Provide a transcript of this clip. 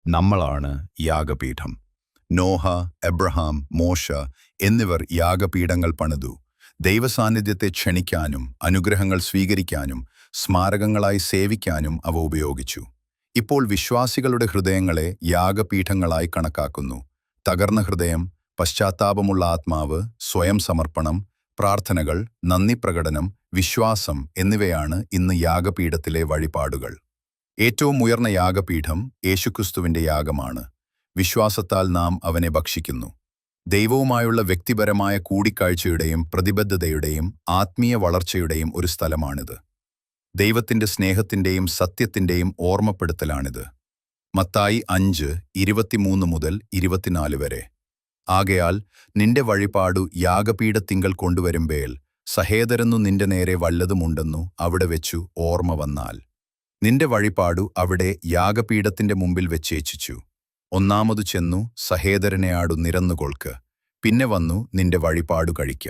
നമ്മളാണ് യാഗപീഠം. നോഹ, എബ്രഹാം, മോശ എന്നിവർ യാഗപീഠങ്ങൾ പണിതു. ദൈവസാന്നിധ്യത്തെ ക്ഷണിക്കാനും അനുഗ്രഹങ്ങൾ സ്വീകരിക്കാനും സ്മാരകങ്ങളായി സേവിക്കാനും അവ ഉപയോഗിച്ചു. ഇപ്പോൾ വിശ്വാസികളുടെ ഹൃദയങ്ങളെ യാഗപീഠങ്ങളായി കണക്കാക്കുന്നു. തകർന്ന ഹൃദയം, പശ്ചാത്താപമുള്ള ആത്മാവ്, സ്വയം സമർപ്പണം, പ്രാർത്ഥനകൾ, നന്ദിപ്രകടനം, വിശ്വാസം എന്നിവയാണ് ഇന്ന് യാഗപീഠത്തിലെ വഴിപാടുകൾ. ഏറ്റവും ഉയർന്ന യാഗപീഠം യേശുക്രിസ്തുവിന്റെ യാഗമാണ്. വിശ്വാസത്താൽ നാം അവനെ ഭക്ഷിക്കുന്നു. ദൈവവുമായുള്ള വ്യക്തിപരമായ കൂടിക്കാഴ്ചയുടെയും പ്രതിബദ്ധതയുടെയും ആത്മീയ വളർച്ചയുടെയും ഒരു സ്ഥലമാണിത്. ദൈവത്തിന്റെ സ്നേഹത്തിന്റെയും സത്യത്തിന്റെയും ഓർമ്മപ്പെടുത്തലാണിത്. മത്തായി 5:23-24 വരെ. ആകയാൽ നിന്റെ വഴിപാടു യാഗപീഠത്തിങ്കൽ കൊണ്ടുവരുമ്പേൽ സഹേദരെന്നു നിന്റെ നേരെ വല്ലതുമുണ്ടെന്നു അവിടെ വെച്ചു ഓർമ്മ വന്നാൽ നിന്റെ വഴിപാടു അവിടെ യാഗപീഠത്തിന്റെ മുമ്പിൽ വെച്ചേച്ചു. ഒന്നാമതു ചെന്നു സഹേദരനെയാടു നിരന്നുകൊൾക്ക്, പിന്നെ വന്നു നിന്റെ വഴിപാടു കഴിക്ക.